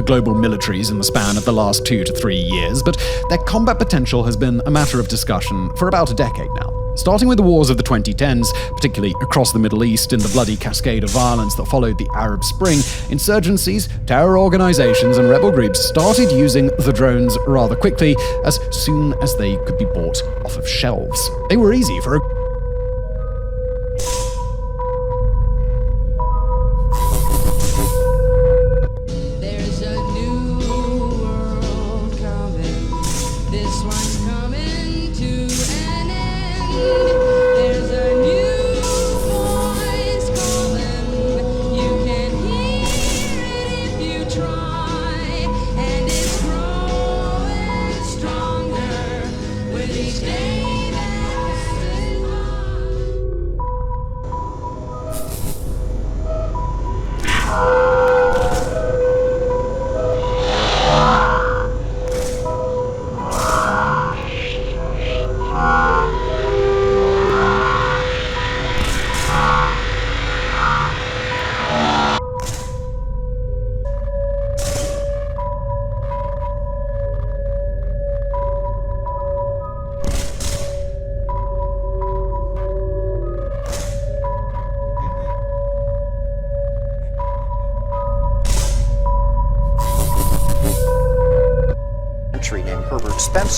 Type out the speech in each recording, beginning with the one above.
global militaries in the span of the last 2 to 3 years, but their combat potential has been a matter of discussion for about a decade now. Starting with the wars of the 2010s, particularly across the Middle East and the bloody cascade of violence that followed the Arab Spring, insurgencies, terror organizations, and rebel groups started using the drones rather quickly as soon as they could be bought off of shelves. They were easy for a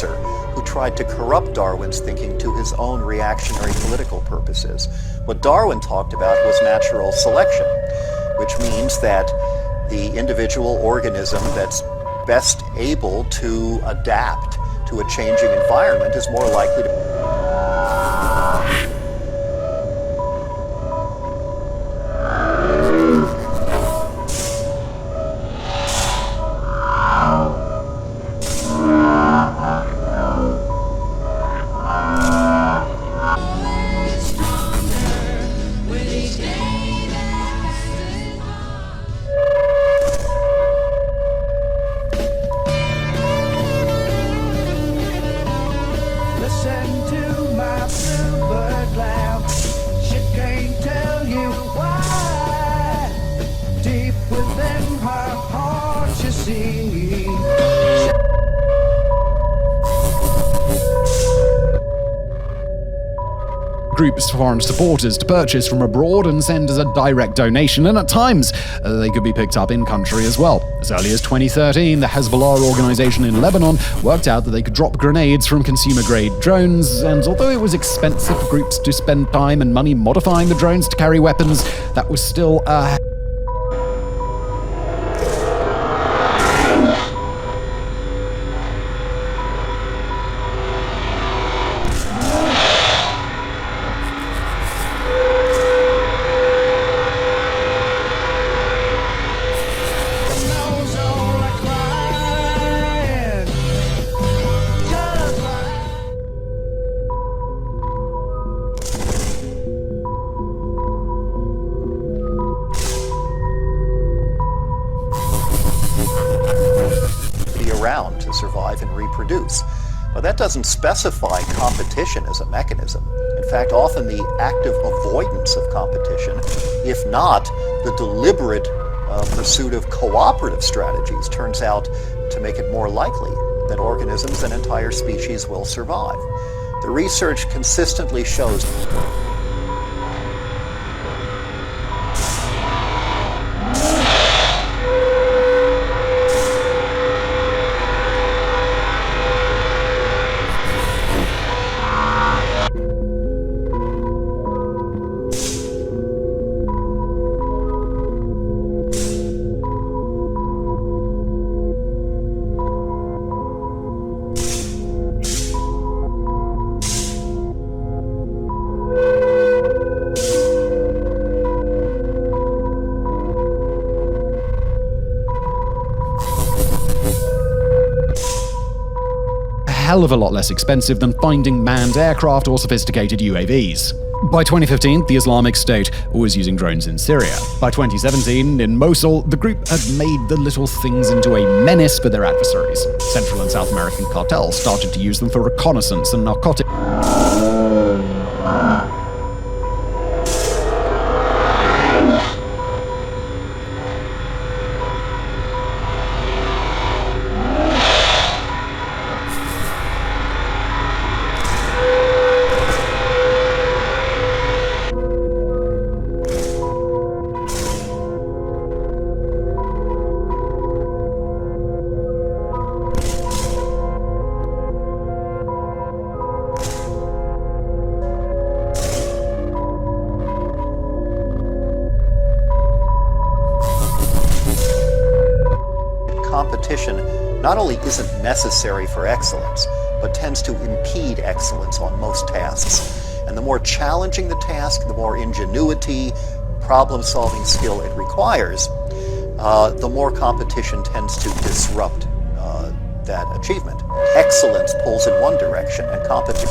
who tried to corrupt Darwin's thinking to his own reactionary political purposes. What Darwin talked about was natural selection, which means that the individual organism that's best able to adapt to a changing environment is more likely to groups foreign supporters to purchase from abroad and send as a direct donation, and at times they could be picked up in country as well. As early as 2013, the Hezbollah organization in Lebanon worked out that they could drop grenades from consumer-grade drones, and although it was expensive for groups to spend time and money modifying the drones to carry weapons, that was still a to survive and reproduce. But that doesn't specify competition as a mechanism. In fact, often the active avoidance of competition, if not the deliberate pursuit of cooperative strategies, turns out to make it more likely that organisms and entire species will survive. The research consistently shows hell of a lot less expensive than finding manned aircraft or sophisticated UAVs. By 2015, the Islamic State was using drones in Syria. By 2017, in Mosul, the group had made the little things into a menace for their adversaries. Central and South American cartels started to use them for reconnaissance and narcotics. competition not only isn't necessary for excellence, but tends to impede excellence on most tasks. And the more challenging the task, the more ingenuity, problem-solving skill it requires, the more competition tends to disrupt that achievement. Excellence pulls in one direction, and competition...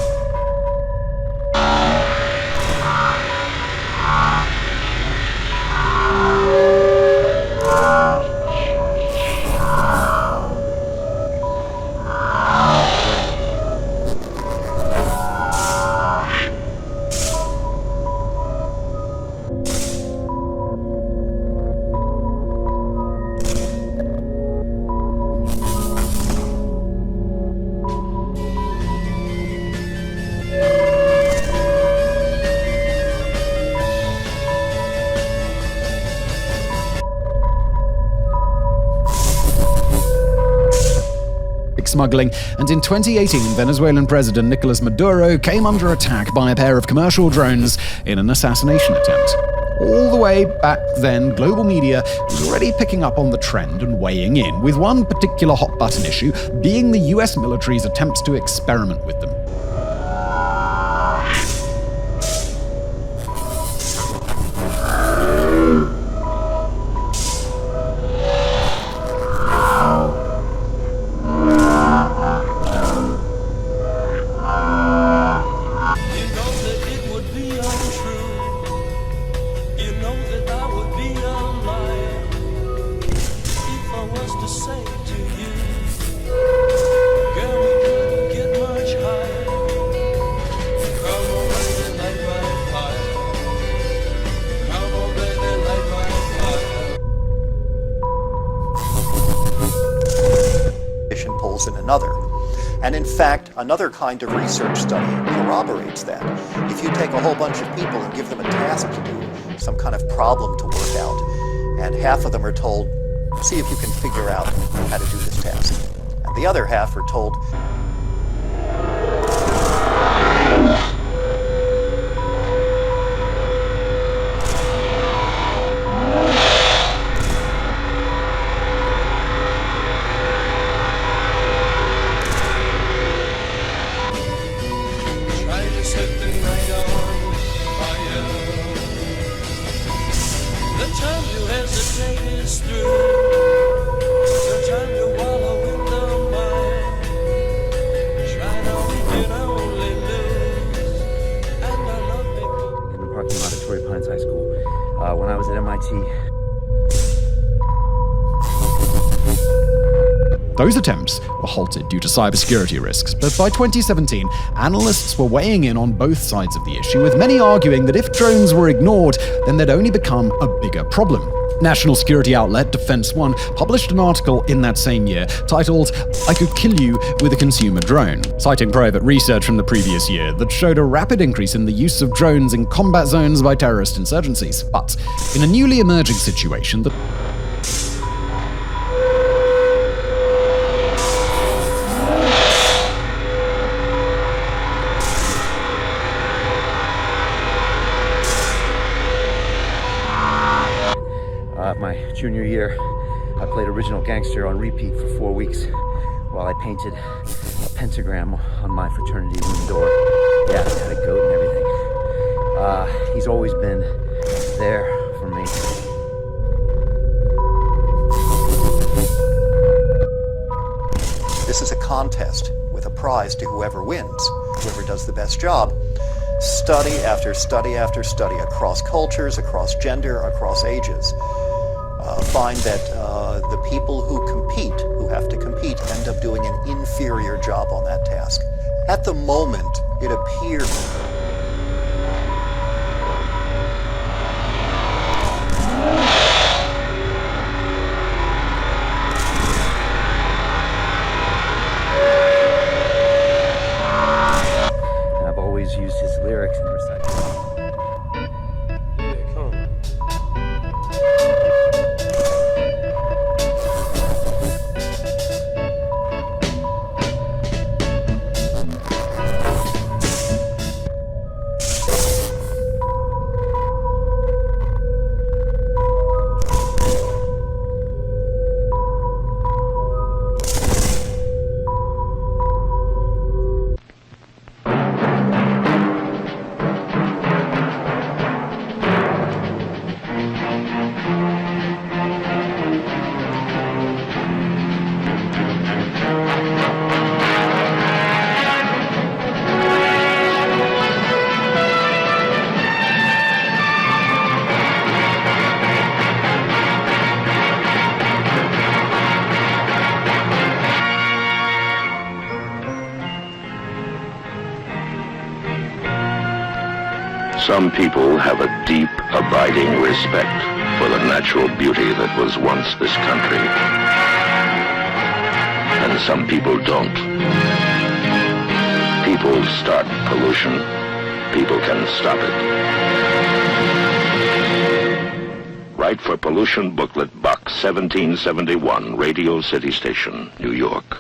smuggling, and in 2018, Venezuelan President Nicolas Maduro came under attack by a pair of commercial drones in an assassination attempt. All the way back then, global media was already picking up on the trend and weighing in, with one particular hot-button issue being the US military's attempts to experiment with them. pulls in another. And in fact, another kind of research study corroborates that. If you take a whole bunch of people and give them a task to do, some kind of problem to work out, and half of them are told, see if you can figure out how to do this task. And the other half are told, when I was at MIT. Those attempts were halted due to cybersecurity risks, but by 2017, analysts were weighing in on both sides of the issue, with many arguing that if drones were ignored, then they'd only become a bigger problem. National security outlet Defense One published an article in that same year titled, "I Could Kill You with a Consumer Drone," citing private research from the previous year that showed a rapid increase in the use of drones in combat zones by terrorist insurgencies. But in a newly emerging situation, my junior year, I played Original Gangster on repeat for 4 weeks while I painted a pentagram on my fraternity room door. Yeah, it had a goat and everything. He's always been there for me. this is a contest with a prize to whoever wins, whoever does the best job. Study after study after study, across cultures, across gender, across ages, find that the people who have to compete, end up doing an inferior job on that task. At the moment, it appears and I've always used his lyrics and recited. Some people have a deep, abiding respect for the natural beauty that was once this country. And some people don't. People start pollution. People can stop it. Write for Pollution Booklet Box 1771, Radio City Station, New York.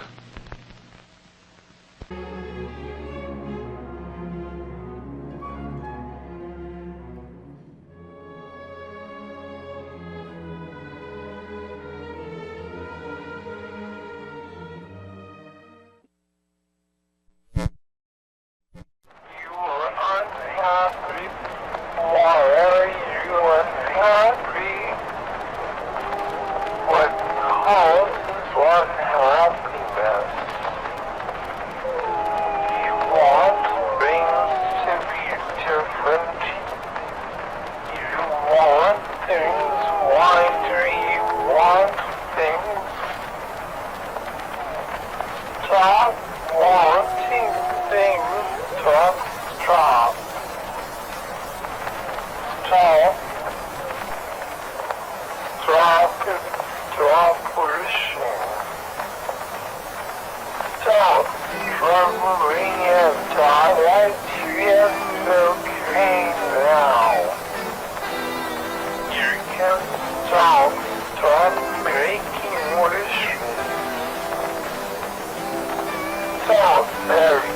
Very